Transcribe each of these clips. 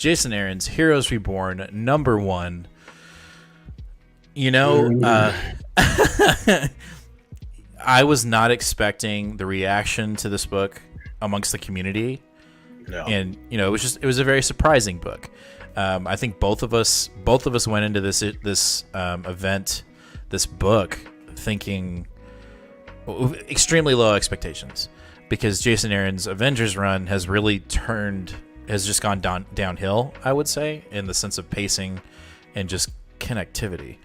Jason Aaron's Heroes Reborn #1. You know, I was not expecting the reaction to this book amongst the community. No. And it was a very surprising book. I think both of us went into this event, this book, thinking extremely low expectations, because Jason Aaron's Avengers run has just gone downhill, I would say, in the sense of pacing and just connectivity.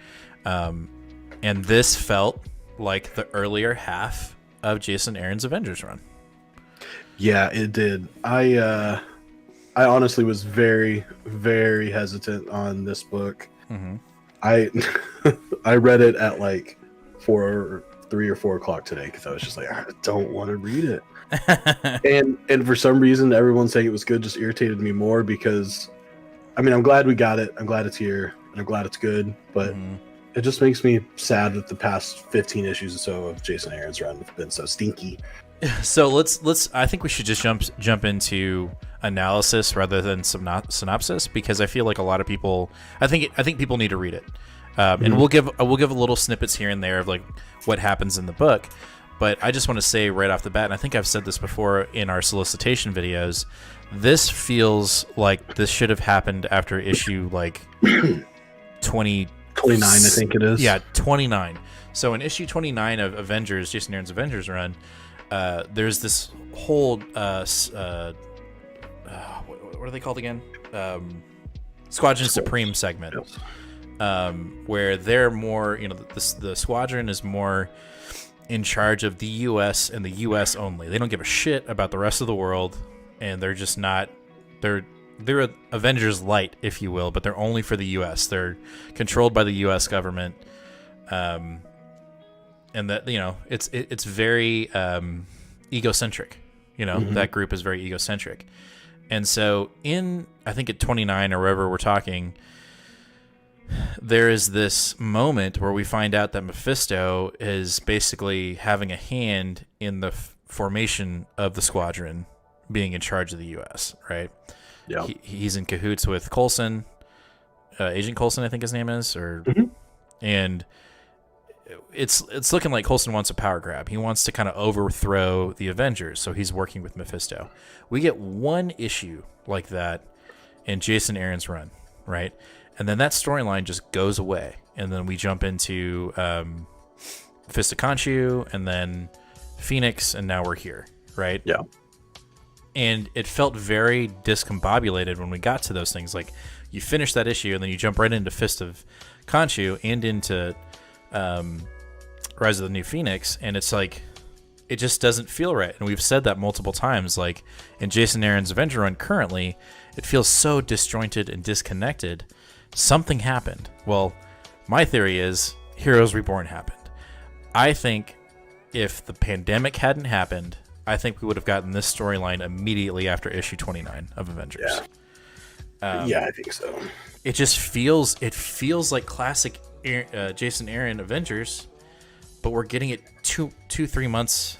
And this felt like the earlier half of Jason Aaron's Avengers run. Yeah, it did. I honestly was very, very hesitant on this book. Mm-hmm. I read it at like 3 or 4 o'clock today because I was just like, I don't want to read it. and for some reason, everyone saying it was good just irritated me more, because I mean, I'm glad we got it. I'm glad it's here, and I'm glad it's good. But it just makes me sad that the past 15 issues or so of Jason Aaron's run have been so stinky. So let's. I think we should just jump into analysis rather than synopsis, because I feel like a lot of people. I think people need to read it, and we'll give a little snippets here and there of like what happens in the book. But I just want to say right off the bat, and I think I've said this before in our solicitation videos, this feels like this should have happened after issue like 29, I think it is. Yeah, 29. So in issue 29 of Avengers, Jason Aaron's Avengers run, there's this whole what are they called again? Squadron Supreme segment, where they're more, the squadron is more in charge of the U.S. and the U.S. only. They don't give a shit about the rest of the world, and they're just not. They're Avengers light, if you will, but they're only for the U.S. They're controlled by the U.S. government, and that it's very egocentric. That group is very egocentric, and so I think at 29 or wherever we're talking, there is this moment where we find out that Mephisto is basically having a hand in the formation of the squadron, being in charge of the U.S., right? Yeah. He's in cahoots with Coulson, Agent Coulson, I think his name is, and it's looking like Coulson wants a power grab. He wants to kind of overthrow the Avengers, so he's working with Mephisto. We get one issue like that in Jason Aaron's run, right? And then that storyline just goes away, and then we jump into Fist of Khonshu, and then Phoenix, and now we're here, right? Yeah. And it felt very discombobulated when we got to those things. Like, you finish that issue, and then you jump right into Fist of Khonshu and into Rise of the New Phoenix, and it's like, it just doesn't feel right. And we've said that multiple times. Like, in Jason Aaron's Avenger run currently, it feels so disjointed and disconnected. Something happened. Well, my theory is Heroes Reborn happened. I think if the pandemic hadn't happened, I think we would have gotten this storyline immediately after issue 29 of Avengers. Yeah, I think so. It just feels like classic Jason Aaron Avengers, but we're getting it 2-3 months,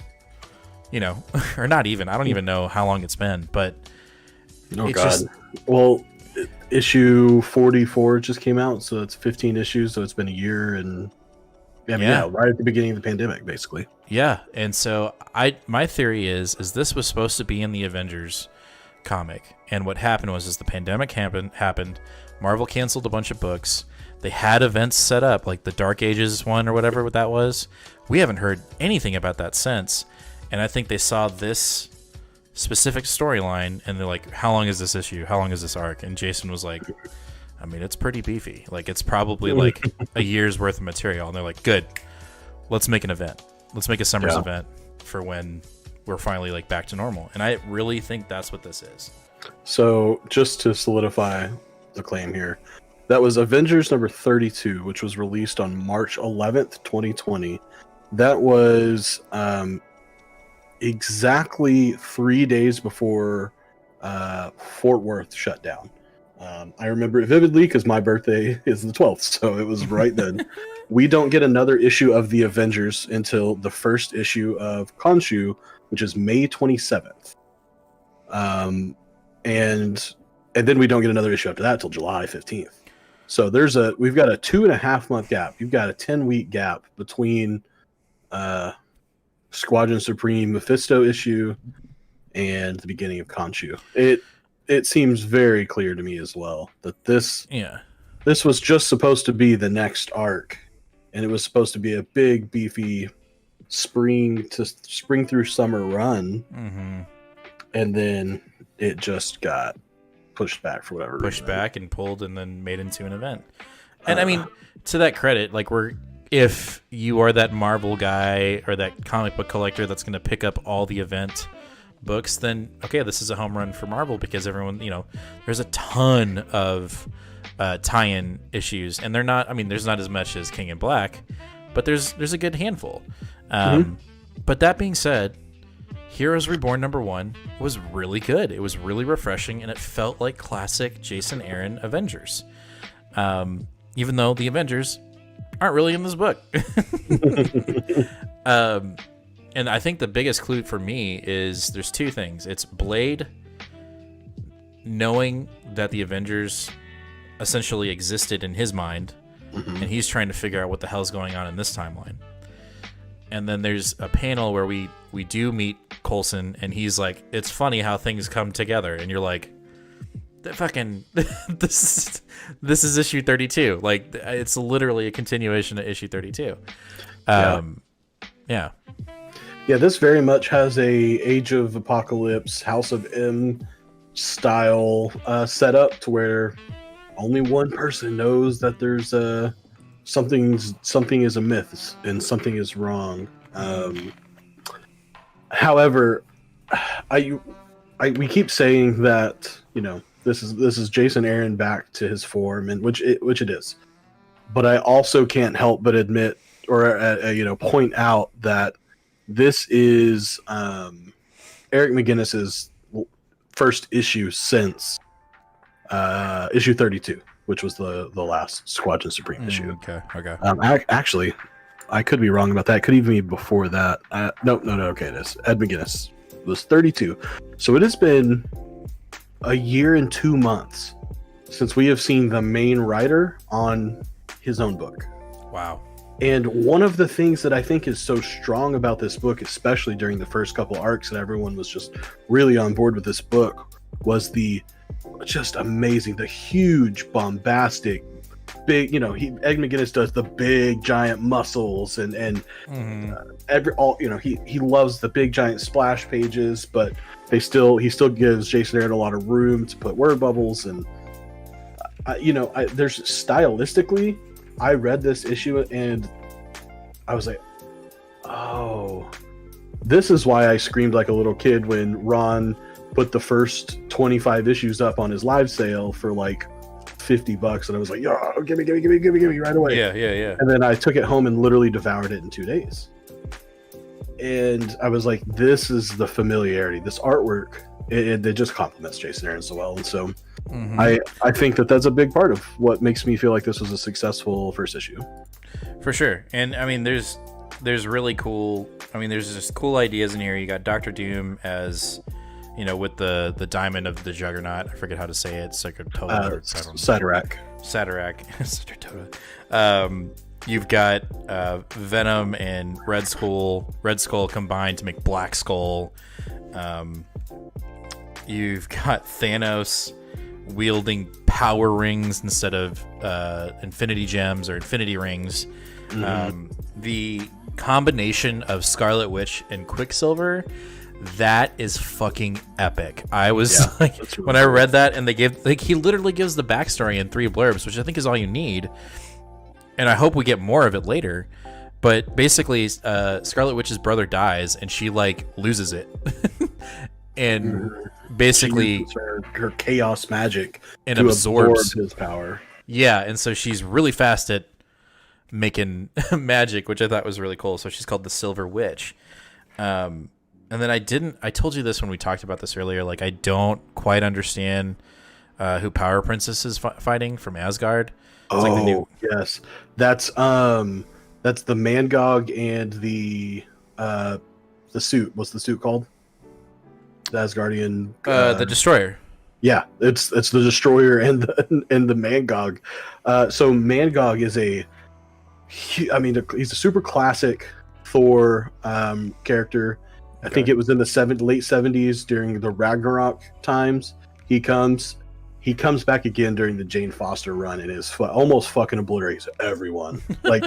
or not even. I don't even know how long it's been, but well, issue 44 just came out, so it's 15 issues, so it's been a year, and right at the beginning of the pandemic, basically. Yeah, and so my theory is this was supposed to be in the Avengers comic, and what happened was the pandemic happened. Marvel canceled a bunch of books. They had events set up, like the Dark Ages one or whatever that was. We haven't heard anything about that since, and I think they saw this specific storyline, and they're like, how long is this issue? How long is this arc? And Jason was like, I mean, it's pretty beefy. Like, it's probably like a year's worth of material. And they're like, good, let's make an event. Let's make a summer's event for when we're finally like back to normal. And I really think that's what this is. So just to solidify the claim here, that was Avengers number 32, which was released on March 11th, 2020. That was exactly 3 days before Fort Worth shut down. I remember it vividly because my birthday is the 12th, so it was right then. We don't get another issue of the Avengers until the first issue of Khonshu, which is May 27th. And and then we don't get another issue after that till July 15th. So we've got a 2.5 month gap. You've got a 10-week gap between Squadron Supreme Mephisto issue and the beginning of Khonshu. It seems very clear to me as well that this was just supposed to be the next arc, and it was supposed to be a big, beefy spring through summer run, and then it just got pushed back for whatever reason. Pushed back and pulled and then made into an event. And I mean, to that credit, like if you are that Marvel guy or that comic book collector that's going to pick up all the event books, then okay, this is a home run for Marvel, because everyone, there's a ton of tie-in issues, and they're not, I mean, there's not as much as King in Black, but there's a good handful. But that being said, Heroes Reborn #1 was really good. It was really refreshing, and it felt like classic Jason Aaron Avengers. Even though the Avengers aren't really in this book. And I think the biggest clue for me is there's two things. It's Blade knowing that the Avengers essentially existed in his mind, and he's trying to figure out what the hell's going on in this timeline. And then there's a panel where we do meet Coulson, and he's like, it's funny how things come together. And you're like, fucking this is issue 32. Like, it's literally a continuation of issue 32. Yeah, this very much has a Age of Apocalypse, House of M style setup to where only one person knows that there's something is amiss and something is wrong. However, we keep saying that this is Jason Aaron back to his form, and which it is. But I also can't help but admit or point out that this is Eric McGinnis's first issue since issue 32, which was the last Squadron Supreme issue. Okay. Actually, I could be wrong about that. It could even be before that. No. Okay, it is. Ed McGinnis was 32. So it has been a year and 2 months since we have seen the main writer on his own book. Wow. And one of the things that I think is so strong about this book, especially during the first couple arcs, and everyone was just really on board with this book, was the just amazing, the huge, bombastic, big. Ed McGinnis does the big, giant muscles, and he loves the big, giant splash pages, but he still gives Jason Aaron a lot of room to put word bubbles, and there's stylistically. I read this issue and I was like, oh, this is why I screamed like a little kid when Ron put the first 25 issues up on his live sale for like $50, and I was like, yo, give me right away. Yeah. And then I took it home and literally devoured it in 2 days. And I was like, this is the familiarity, this artwork. It just complements Jason Aaron so well, and so I think that's a big part of what makes me feel like this was a successful first issue. For sure. And I mean, there's really cool. I mean, there's just cool ideas in here. You got Doctor Doom as, with the diamond of the Juggernaut. I forget how to say it. Cyttorak. You've got Venom and Red Skull combined to make Black Skull. You've got Thanos wielding power rings instead of infinity gems or infinity rings. The combination of Scarlet Witch and Quicksilver, that is fucking epic. I was when I read that, and he literally gives the backstory in 3 blurbs, which I think is all you need. And I hope we get more of it later. But basically, Scarlet Witch's brother dies, and she loses it. And basically her chaos magic and absorbs his power. Yeah, and so she's really fast at making magic, which I thought was really cool. So she's called the Silver Witch. And then I told you this when we talked about this earlier. I don't quite understand who Power Princess is fighting from Asgard. It's yes, that's the Mangog and the suit. What's the suit called? The Asgardian. The Destroyer. Yeah, it's the Destroyer and the Mangog. So Mangog is he's a super classic Thor character. I think it was in the late 70s during the Ragnarok times. He comes back again during the Jane Foster run and is almost fucking obliterates everyone. Like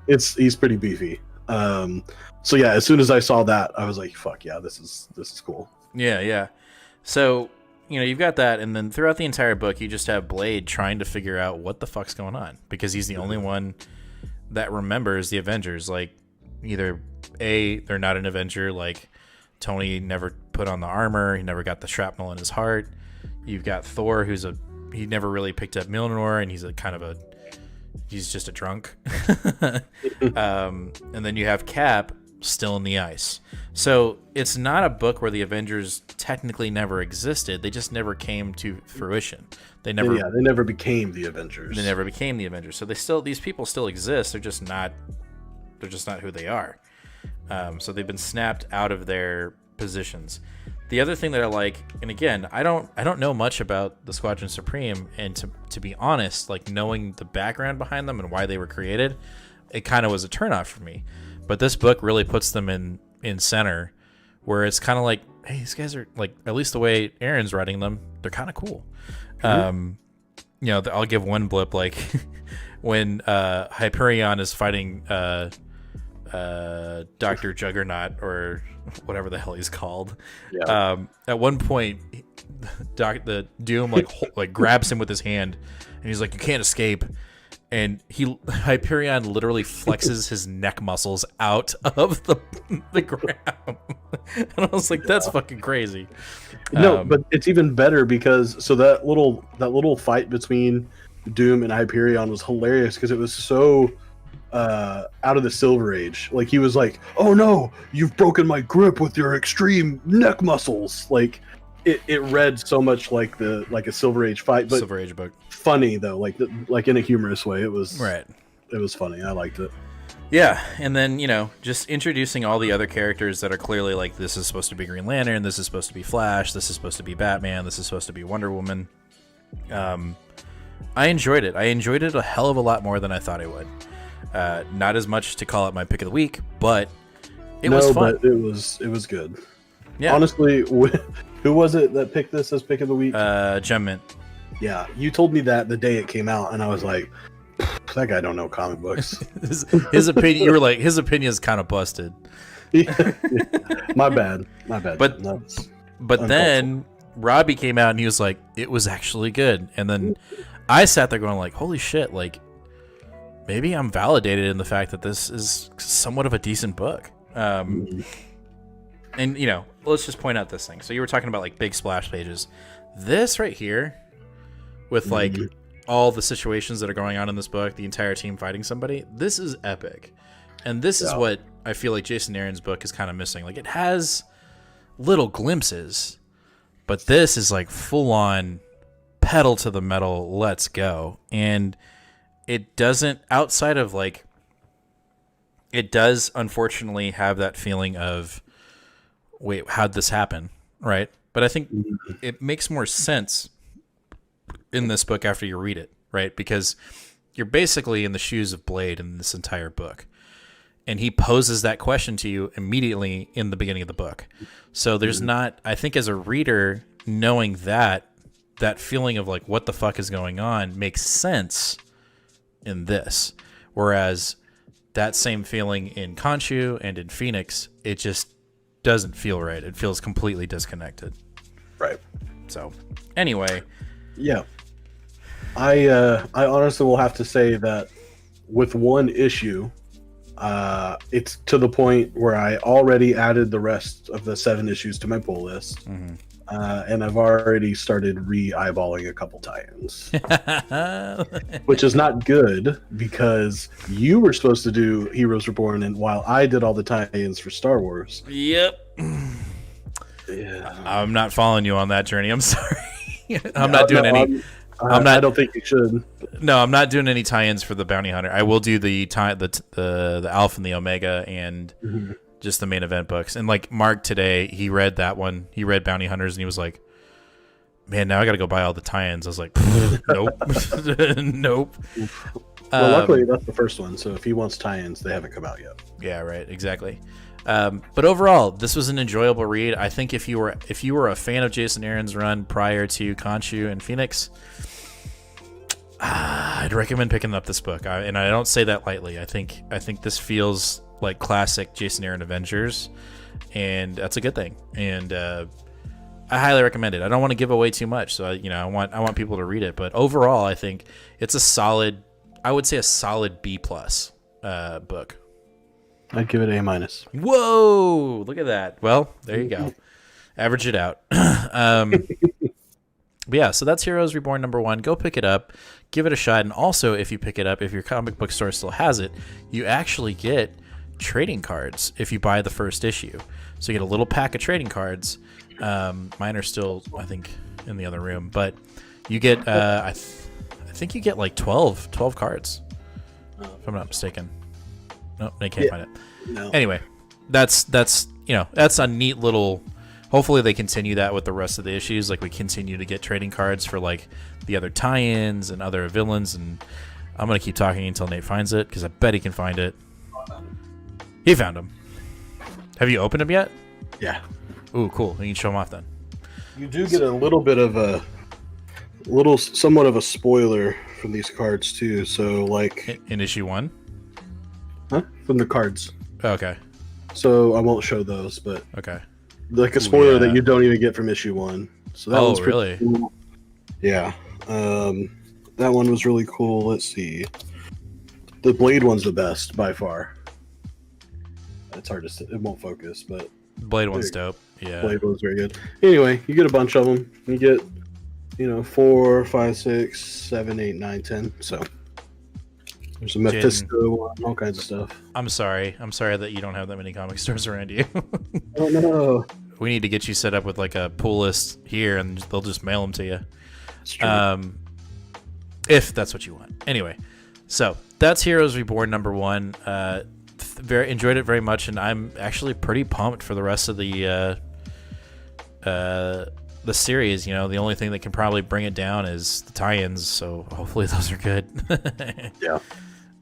he's pretty beefy. So yeah, as soon as I saw that, I was like, fuck yeah, this is cool. Yeah. So, you've got that, and then throughout the entire book, you just have Blade trying to figure out what the fuck's going on, because he's the only one that remembers the Avengers. Like, either A, they're not an Avenger, like Tony never put on the armor, he never got the shrapnel in his heart. You've got Thor, he never really picked up Mjolnir, and he's just a drunk. And then you have Cap still in the ice. So it's not a book where the Avengers technically never existed. They just never came to fruition. They never became the Avengers. So these people still exist. They're just not who they are. So they've been snapped out of their positions. The other thing that I like, and again, I don't know much about the Squadron Supreme, and to be honest, like, knowing the background behind them and why they were created, it kind of was a turnoff for me. But this book really puts them in center, where it's kind of like, hey, these guys are, like, at least the way Aaron's writing them, they're kind of cool. I'll give one blip, like when Hyperion is fighting Dr. Juggernaut, or whatever the hell he's called. Yeah. At one point, the Doom like grabs him with his hand, and he's like, "You can't escape." And Hyperion literally flexes his neck muscles out of the ground. And I was like, "That's fucking crazy." No, but it's even better because that little fight between Doom and Hyperion was hilarious because it was so out of the Silver Age. Like, he was like, "Oh no, you've broken my grip with your extreme neck muscles." Like, it read so much like a Silver Age fight, but Silver Age book. Funny though, like in a humorous way. It was right. It was funny. I liked it. Yeah, and then just introducing all the other characters that are clearly like, this is supposed to be Green Lantern, this is supposed to be Flash, this is supposed to be Batman, this is supposed to be Wonder Woman. I enjoyed it. I enjoyed it a hell of a lot more than I thought I would. Not as much to call it my pick of the week, but it was fun. But it was good. Yeah. Honestly, who was it that picked this as pick of the week? Gem Mint. Yeah, you told me that the day it came out, and I was like, that guy don't know comic books. his opinion. You were like, his opinion is kind of busted. Yeah. My bad. But then Robbie came out and he was like, it was actually good. And then I sat there going like, holy shit, like, maybe I'm validated in the fact that this is somewhat of a decent book. And let's just point out this thing. So you were talking about like big splash pages. This right here, with like all the situations that are going on in this book, the entire team fighting somebody, this is epic. And this is what I feel like Jason Aaron's book is kind of missing. Like, it has little glimpses, but this is like full on pedal to the metal, let's go. And it doesn't, outside of like, it does unfortunately have that feeling of, wait, how'd this happen? Right? But I think it makes more sense in this book after you read it, right? Because you're basically in the shoes of Blade in this entire book. And he poses that question to you immediately in the beginning of the book. So there's not, I think as a reader, knowing that feeling of like, what the fuck is going on makes sense in this. Whereas that same feeling in Khonshu and in Phoenix, it just doesn't feel right. It feels completely disconnected. Right. So anyway. Yeah. I honestly will have to say that with one issue, it's to the point where I already added the rest of the 7 issues to my pull list. Mm-hmm. And I've already started re-eyeballing a couple tie-ins. Which is not good, because you were supposed to do Heroes Reborn, and while I did all the tie-ins for Star Wars. Yep. Yeah. I'm not following you on that journey. I'm sorry. I'm not doing any... I don't think you should. No, I'm not doing any tie-ins for the Bounty Hunter. I will do the Alpha and the Omega and just the main event books. And like Mark today, he read that one. He read Bounty Hunters and he was like, Man, now I got to go buy all the tie-ins. I was like, nope, nope. Well, luckily that's the first one. So if he wants tie-ins, they haven't come out yet. Yeah, right, exactly. But overall, this was an enjoyable read. I think if you were a fan of Jason Aaron's run prior to Khonshu and Phoenix, I'd recommend picking up this book. And I don't say that lightly. I think this feels like classic Jason Aaron Avengers, and that's a good thing. And I highly recommend it. I don't want to give away too much, so I want people to read it. But overall, I think it's a solid. I would say a solid B+ book. I'd give it A-. Whoa! Look at that. Well, there you go. Average it out. But yeah, so that's Heroes Reborn #1. Go pick it up, give it a shot, and also if you pick it up, if your comic book store still has it, you actually get trading cards if you buy the first issue. So you get a little pack of trading cards. Mine are still, I think, in the other room, but you get I think you get like 12 cards, if I'm not mistaken. No, I can't find it. No. Anyway, that's a neat little. Hopefully they continue that with the rest of the issues. Like we continue to get trading cards for like the other tie-ins and other villains, and I'm gonna keep talking until Nate finds it because I bet he can find it. He found them. Have you opened them yet? Yeah. Ooh, cool. You can show them off then. You do get a little bit of somewhat of a spoiler from these cards too. So like In issue 1. From the cards. Okay. So I won't show those, but Okay. like a spoiler yeah. that you don't even get from issue 1. So that one's pretty really? cool. Yeah. That one was really cool. Let's see. The Blade one's the best by far. It's hard to say. It won't focus, but Blade one's dope. Yeah. Blade one's very good. Anyway, you get a bunch of them. You get, 4, 5, 6, 7, 8, 9, 10. So there's a Mephisto one, all kinds of stuff. I'm sorry that you don't have that many comic stores around you. Oh no. We need to get you set up with like a pull list here, and they'll just mail them to you. It's true. If that's what you want. Anyway, so that's Heroes Reborn #1. Enjoyed it very much, and I'm actually pretty pumped for the rest of the series. The only thing that can probably bring it down is the tie-ins, so hopefully those are good. Yeah.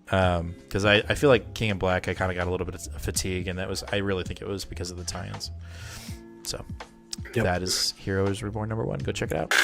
Because I feel like King and Black, I kind of got a little bit of fatigue, and I really think it was because of the tie-ins. So that is Heroes Reborn #1. Go check it out.